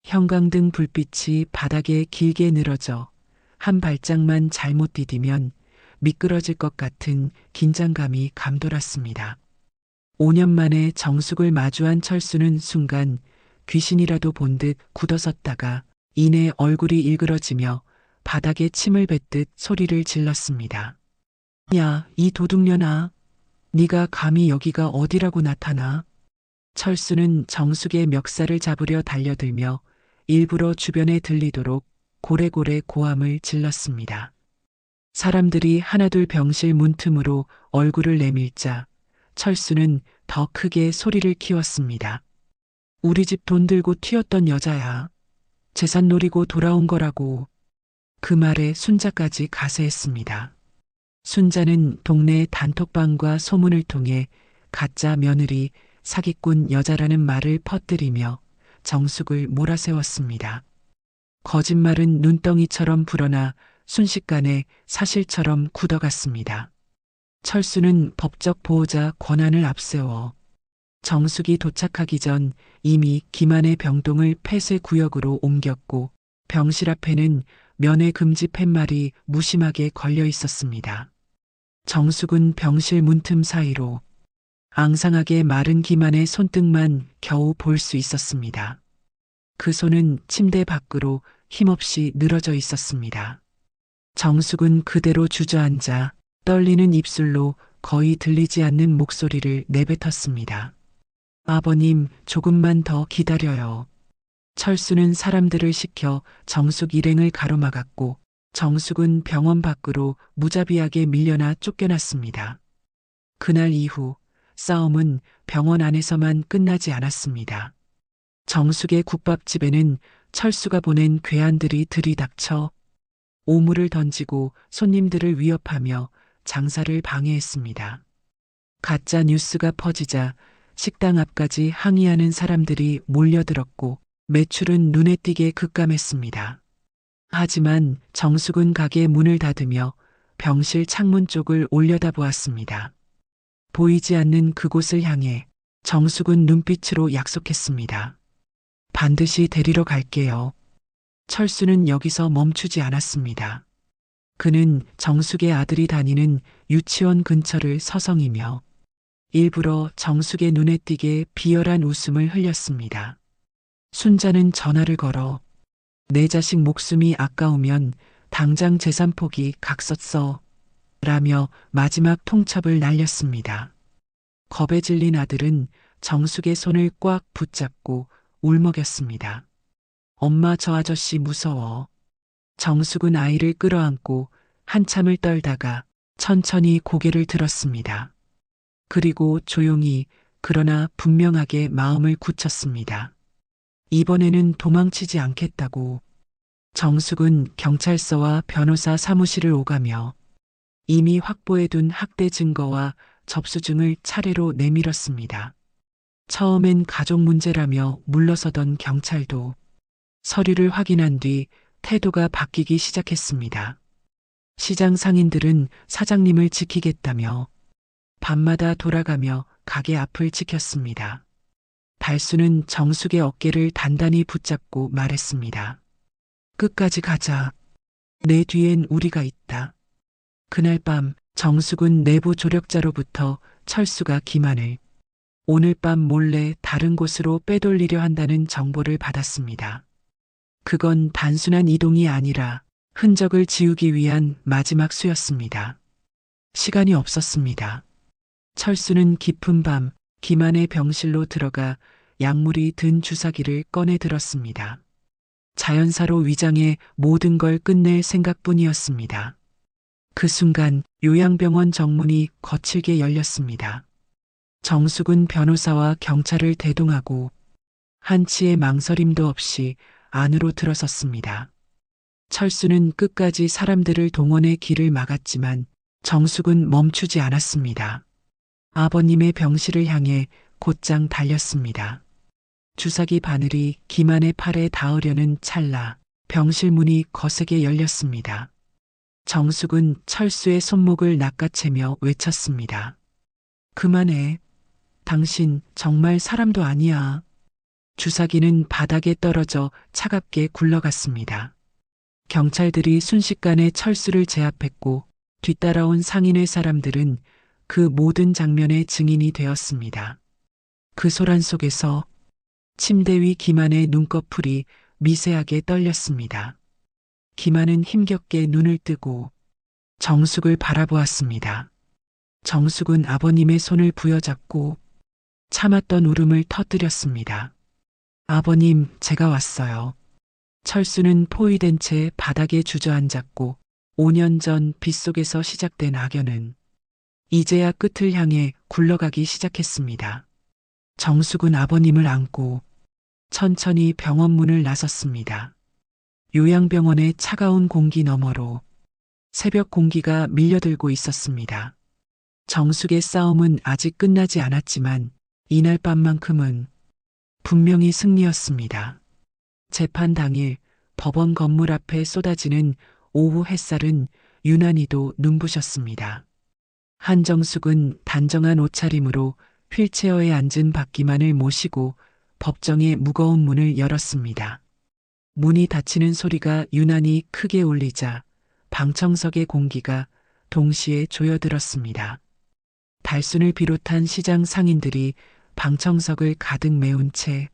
형광등 불빛이 바닥에 길게 늘어져 한 발짝만 잘못 디디면 미끄러질 것 같은 긴장감이 감돌았습니다. 5년 만에 정숙을 마주한 철수는 순간 귀신이라도 본 듯 굳어섰다가 이내 얼굴이 일그러지며 바닥에 침을 뱉듯 소리를 질렀습니다. 야, 이 도둑년아. 네가 감히 여기가 어디라고 나타나? 철수는 정숙의 멱살을 잡으려 달려들며 일부러 주변에 들리도록 고래고래 고함을 질렀습니다. 사람들이 하나둘 병실 문틈으로 얼굴을 내밀자 철수는 더 크게 소리를 키웠습니다. 우리 집 돈 들고 튀었던 여자야. 재산 노리고 돌아온 거라고. 그 말에 순자까지 가세했습니다. 순자는 동네 단톡방과 소문을 통해 가짜 며느리, 사기꾼 여자라는 말을 퍼뜨리며 정숙을 몰아세웠습니다. 거짓말은 눈덩이처럼 불어나 순식간에 사실처럼 굳어갔습니다. 철수는 법적 보호자 권한을 앞세워 정숙이 도착하기 전 이미 김한의 병동을 폐쇄 구역으로 옮겼고 병실 앞에는 면회 금지 팻말이 무심하게 걸려 있었습니다. 정숙은 병실 문틈 사이로 앙상하게 마른 김한의 손등만 겨우 볼 수 있었습니다. 그 손은 침대 밖으로 힘없이 늘어져 있었습니다. 정숙은 그대로 주저앉아 떨리는 입술로 거의 들리지 않는 목소리를 내뱉었습니다. 아버님, 조금만 더 기다려요. 철수는 사람들을 시켜 정숙 일행을 가로막았고 정숙은 병원 밖으로 무자비하게 밀려나 쫓겨났습니다. 그날 이후 싸움은 병원 안에서만 끝나지 않았습니다. 정숙의 국밥집에는 철수가 보낸 괴한들이 들이닥쳐 오물을 던지고 손님들을 위협하며 장사를 방해했습니다. 가짜 뉴스가 퍼지자 식당 앞까지 항의하는 사람들이 몰려들었고 매출은 눈에 띄게 급감했습니다. 하지만 정숙은 가게 문을 닫으며 병실 창문 쪽을 올려다보았습니다. 보이지 않는 그곳을 향해 정숙은 눈빛으로 약속했습니다. 반드시 데리러 갈게요. 철수는 여기서 멈추지 않았습니다. 그는 정숙의 아들이 다니는 유치원 근처를 서성이며 일부러 정숙의 눈에 띄게 비열한 웃음을 흘렸습니다. 순자는 전화를 걸어 내 자식 목숨이 아까우면 당장 재산 포기 각서 써 라며 마지막 통첩을 날렸습니다. 겁에 질린 아들은 정숙의 손을 꽉 붙잡고 울먹였습니다. 엄마, 저 아저씨 무서워. 정숙은 아이를 끌어안고 한참을 떨다가 천천히 고개를 들었습니다. 그리고 조용히 그러나 분명하게 마음을 굳혔습니다. 이번에는 도망치지 않겠다고. 정숙은 경찰서와 변호사 사무실을 오가며 이미 확보해둔 학대 증거와 접수증을 차례로 내밀었습니다. 처음엔 가족 문제라며 물러서던 경찰도 서류를 확인한 뒤 태도가 바뀌기 시작했습니다. 시장 상인들은 사장님을 지키겠다며 밤마다 돌아가며 가게 앞을 지켰습니다. 달수는 정숙의 어깨를 단단히 붙잡고 말했습니다. 끝까지 가자. 내 뒤엔 우리가 있다. 그날 밤 정숙은 내부 조력자로부터 철수가 김한을 오늘 밤 몰래 다른 곳으로 빼돌리려 한다는 정보를 받았습니다. 그건 단순한 이동이 아니라 흔적을 지우기 위한 마지막 수였습니다. 시간이 없었습니다. 철수는 깊은 밤 김한의 병실로 들어가 약물이 든 주사기를 꺼내 들었습니다. 자연사로 위장해 모든 걸 끝낼 생각뿐이었습니다. 그 순간 요양병원 정문이 거칠게 열렸습니다. 정숙은 변호사와 경찰을 대동하고 한치의 망설임도 없이 안으로 들어섰습니다. 철수는 끝까지 사람들을 동원해 길을 막았지만 정숙은 멈추지 않았습니다. 아버님의 병실을 향해 곧장 달렸습니다. 주사기 바늘이 김한의 팔에 닿으려는 찰나 병실 문이 거세게 열렸습니다. 정숙은 철수의 손목을 낚아채며 외쳤습니다. 그만해. 당신 정말 사람도 아니야. 주사기는 바닥에 떨어져 차갑게 굴러갔습니다. 경찰들이 순식간에 철수를 제압했고 뒤따라온 상인의 사람들은 그 모든 장면의 증인이 되었습니다. 그 소란 속에서 침대 위 김한의 눈꺼풀이 미세하게 떨렸습니다. 김한은 힘겹게 눈을 뜨고 정숙을 바라보았습니다. 정숙은 아버님의 손을 부여잡고 참았던 울음을 터뜨렸습니다. 아버님, 제가 왔어요. 철수는 포위된 채 바닥에 주저앉았고 5년 전 빗속에서 시작된 악연은 이제야 끝을 향해 굴러가기 시작했습니다. 정숙은 아버님을 안고 천천히 병원 문을 나섰습니다. 요양병원의 차가운 공기 너머로 새벽 공기가 밀려들고 있었습니다. 정숙의 싸움은 아직 끝나지 않았지만 이날 밤만큼은 분명히 승리였습니다. 재판 당일 법원 건물 앞에 쏟아지는 오후 햇살은 유난히도 눈부셨습니다. 한정숙은 단정한 옷차림으로 휠체어에 앉은 박기만을 모시고 법정의 무거운 문을 열었습니다. 문이 닫히는 소리가 유난히 크게 울리자 방청석의 공기가 동시에 조여들었습니다. 달순을 비롯한 시장 상인들이 방청석을 가득 메운 채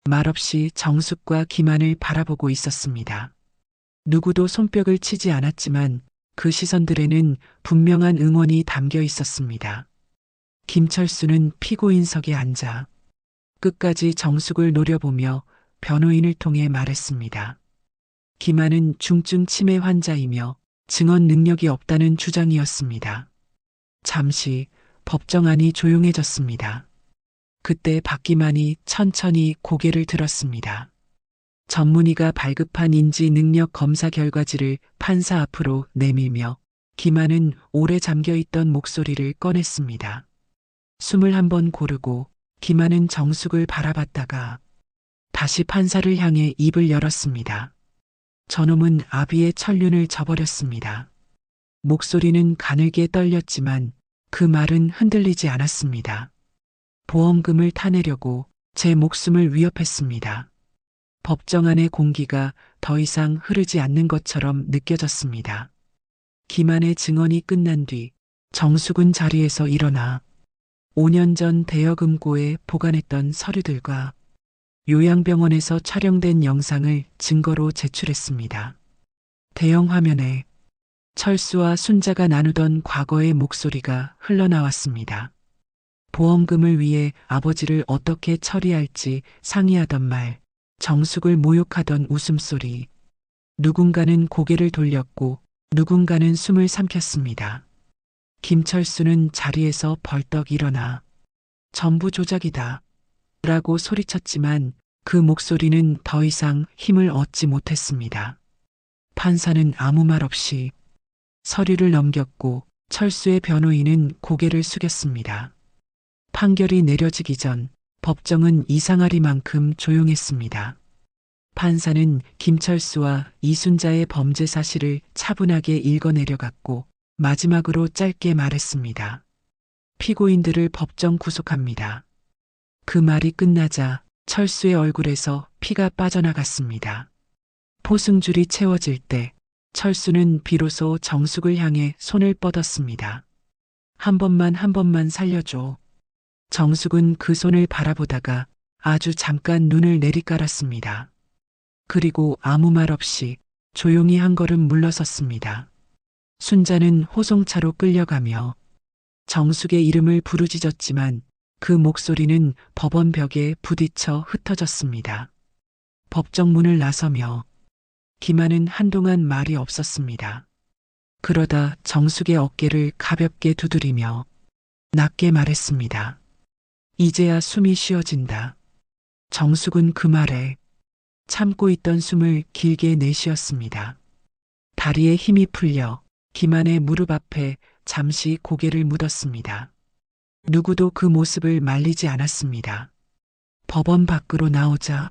말없이 정숙과 김한을 바라보고 있었습니다. 누구도 손뼉을 치지 않았지만 그 시선들에는 분명한 응원이 담겨 있었습니다. 김철수는 피고인석에 앉아 끝까지 정숙을 노려보며 변호인을 통해 말했습니다. 김한은 중증 치매 환자이며 증언 능력이 없다는 주장이었습니다. 잠시 법정 안이 조용해졌습니다. 그때 박기만이 천천히 고개를 들었습니다. 전문의가 발급한 인지 능력 검사 결과지를 판사 앞으로 내밀며 김한은 오래 잠겨있던 목소리를 꺼냈습니다. 숨을 한번 고르고 김한은 정숙을 바라봤다가 다시 판사를 향해 입을 열었습니다. 저놈은 아비의 천륜을 저버렸습니다. 목소리는 가늘게 떨렸지만 그 말은 흔들리지 않았습니다. 보험금을 타내려고 제 목숨을 위협했습니다. 법정 안의 공기가 더 이상 흐르지 않는 것처럼 느껴졌습니다. 김한의 증언이 끝난 뒤 정숙은 자리에서 일어나 5년 전 대여금고에 보관했던 서류들과 요양병원에서 촬영된 영상을 증거로 제출했습니다. 대형 화면에 철수와 순자가 나누던 과거의 목소리가 흘러나왔습니다. 보험금을 위해 아버지를 어떻게 처리할지 상의하던 말, 정숙을 모욕하던 웃음소리. 누군가는 고개를 돌렸고 누군가는 숨을 삼켰습니다. 김철수는 자리에서 벌떡 일어나 전부 조작이다 라고 소리쳤지만 그 목소리는 더 이상 힘을 얻지 못했습니다. 판사는 아무 말 없이 서류를 넘겼고 철수의 변호인은 고개를 숙였습니다. 판결이 내려지기 전 법정은 이상하리만큼 조용했습니다. 판사는 김철수와 이순자의 범죄 사실을 차분하게 읽어내려갔고 마지막으로 짧게 말했습니다. 피고인들을 법정 구속합니다. 그 말이 끝나자 철수의 얼굴에서 피가 빠져나갔습니다. 포승줄이 채워질 때 철수는 비로소 정숙을 향해 손을 뻗었습니다. 한 번만 살려줘. 정숙은 그 손을 바라보다가 아주 잠깐 눈을 내리깔았습니다. 그리고 아무 말 없이 조용히 한 걸음 물러섰습니다. 순자는 호송차로 끌려가며 정숙의 이름을 부르짖었지만 그 목소리는 법원 벽에 부딪혀 흩어졌습니다. 법정 문을 나서며 김한은 한동안 말이 없었습니다. 그러다 정숙의 어깨를 가볍게 두드리며 낮게 말했습니다. 이제야 숨이 쉬어진다. 정숙은 그 말에 참고 있던 숨을 길게 내쉬었습니다. 다리에 힘이 풀려 김한의 무릎 앞에 잠시 고개를 묻었습니다. 누구도 그 모습을 말리지 않았습니다. 법원 밖으로 나오자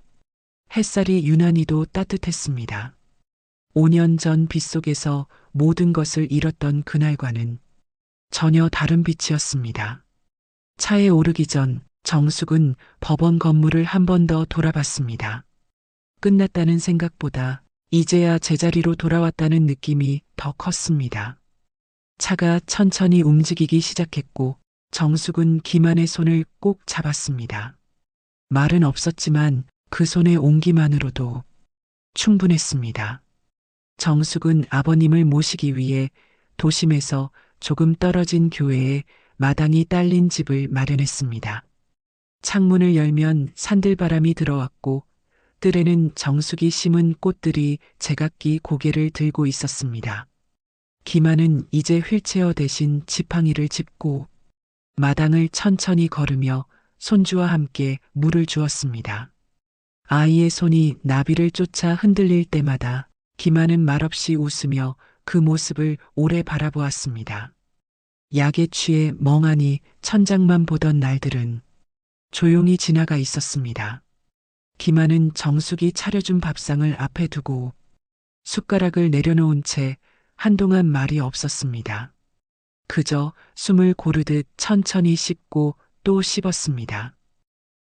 햇살이 유난히도 따뜻했습니다. 5년 전 빗속에서 모든 것을 잃었던 그날과는 전혀 다른 빛이었습니다. 차에 오르기 전 정숙은 법원 건물을 한 번 더 돌아봤습니다. 끝났다는 생각보다 이제야 제자리로 돌아왔다는 느낌이 더 컸습니다. 차가 천천히 움직이기 시작했고 정숙은 김한의 손을 꼭 잡았습니다. 말은 없었지만 그 손의 온기만으로도 충분했습니다. 정숙은 아버님을 모시기 위해 도심에서 조금 떨어진 교회에 마당이 딸린 집을 마련했습니다. 창문을 열면 산들바람이 들어왔고 뜰에는 정숙이 심은 꽃들이 제각기 고개를 들고 있었습니다. 김한은 이제 휠체어 대신 지팡이를 짚고 마당을 천천히 걸으며 손주와 함께 물을 주었습니다. 아이의 손이 나비를 쫓아 흔들릴 때마다 김한은 말없이 웃으며 그 모습을 오래 바라보았습니다. 약에 취해 멍하니 천장만 보던 날들은 조용히 지나가 있었습니다. 김한은 정숙이 차려준 밥상을 앞에 두고 숟가락을 내려놓은 채 한동안 말이 없었습니다. 그저 숨을 고르듯 천천히 씹고 또 씹었습니다.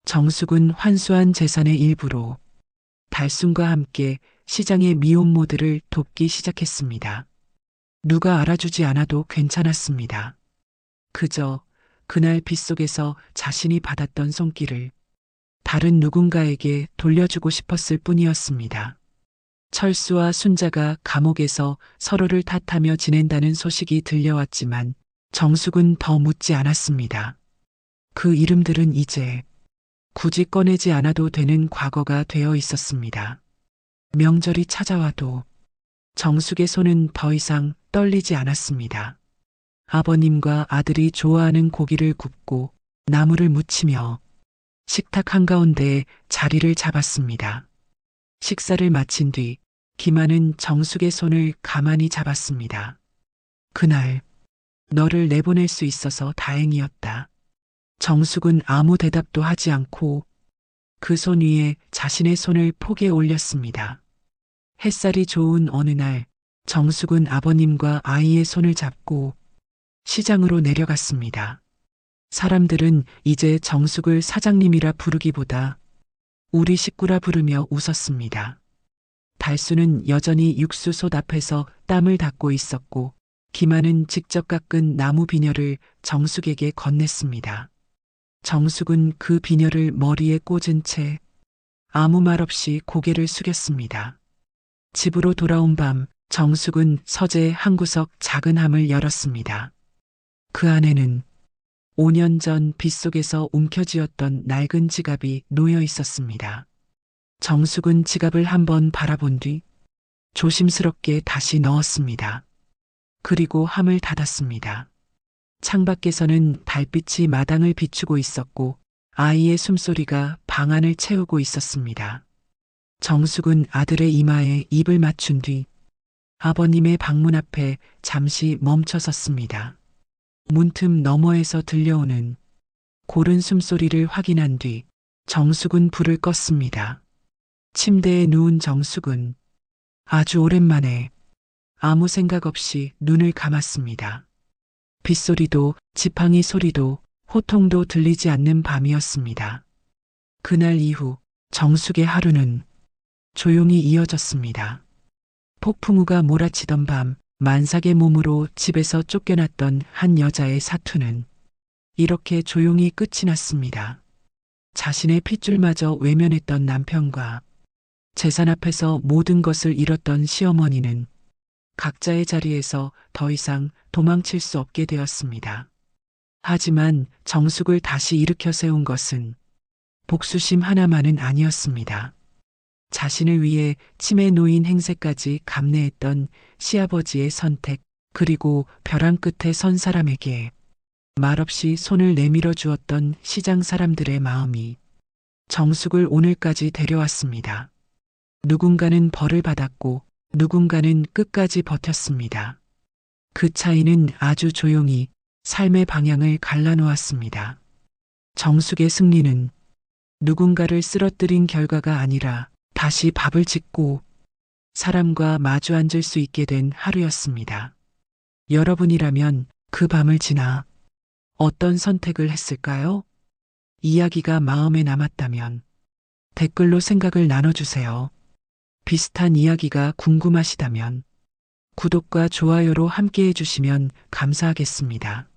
정숙은 환수한 재산의 일부로 달순과 함께 시장의 미혼모들을 돕기 시작했습니다. 누가 알아주지 않아도 괜찮았습니다. 그저 그날 빗속에서 자신이 받았던 손길을 다른 누군가에게 돌려주고 싶었을 뿐이었습니다. 철수와 순자가 감옥에서 서로를 탓하며 지낸다는 소식이 들려왔지만 정숙은 더 묻지 않았습니다. 그 이름들은 이제 굳이 꺼내지 않아도 되는 과거가 되어 있었습니다. 명절이 찾아와도 정숙의 손은 더 이상 떨리지 않았습니다. 아버님과 아들이 좋아하는 고기를 굽고 나물을 무치며 식탁 한가운데에 자리를 잡았습니다. 식사를 마친 뒤 김한은 정숙의 손을 가만히 잡았습니다. 그날 너를 내보낼 수 있어서 다행이었다. 정숙은 아무 대답도 하지 않고 그 손 위에 자신의 손을 포개 올렸습니다. 햇살이 좋은 어느 날 정숙은 아버님과 아이의 손을 잡고 시장으로 내려갔습니다. 사람들은 이제 정숙을 사장님이라 부르기보다 우리 식구라 부르며 웃었습니다. 달수는 여전히 육수솥 앞에서 땀을 닦고 있었고 김한은 직접 깎은 나무 비녀를 정숙에게 건넸습니다. 정숙은 그 비녀를 머리에 꽂은 채 아무 말 없이 고개를 숙였습니다. 집으로 돌아온 밤 정숙은 서재 한 구석 작은 함을 열었습니다. 그 안에는 5년 전 빗속에서 움켜쥐었던 낡은 지갑이 놓여 있었습니다. 정숙은 지갑을 한번 바라본 뒤 조심스럽게 다시 넣었습니다. 그리고 함을 닫았습니다. 창밖에서는 달빛이 마당을 비추고 있었고 아이의 숨소리가 방 안을 채우고 있었습니다. 정숙은 아들의 이마에 입을 맞춘 뒤 아버님의 방문 앞에 잠시 멈춰 섰습니다. 문틈 너머에서 들려오는 고른 숨소리를 확인한 뒤 정숙은 불을 껐습니다. 침대에 누운 정숙은 아주 오랜만에 아무 생각 없이 눈을 감았습니다. 빗소리도 지팡이 소리도 호통도 들리지 않는 밤이었습니다. 그날 이후 정숙의 하루는 조용히 이어졌습니다. 폭풍우가 몰아치던 밤 만삭의 몸으로 집에서 쫓겨났던 한 여자의 사투는 이렇게 조용히 끝이 났습니다. 자신의 핏줄마저 외면했던 남편과 재산 앞에서 모든 것을 잃었던 시어머니는 각자의 자리에서 더 이상 도망칠 수 없게 되었습니다. 하지만 정숙을 다시 일으켜 세운 것은 복수심 하나만은 아니었습니다. 자신을 위해 치매 놓인 행세까지 감내했던 시아버지의 선택, 그리고 벼랑 끝에 선 사람에게 말없이 손을 내밀어 주었던 시장 사람들의 마음이 정숙을 오늘까지 데려왔습니다. 누군가는 벌을 받았고 누군가는 끝까지 버텼습니다. 그 차이는 아주 조용히 삶의 방향을 갈라놓았습니다. 정숙의 승리는 누군가를 쓰러뜨린 결과가 아니라 다시 밥을 짓고 사람과 마주 앉을 수 있게 된 하루였습니다. 여러분이라면 그 밤을 지나 어떤 선택을 했을까요? 이야기가 마음에 남았다면 댓글로 생각을 나눠주세요. 비슷한 이야기가 궁금하시다면 구독과 좋아요로 함께 해주시면 감사하겠습니다.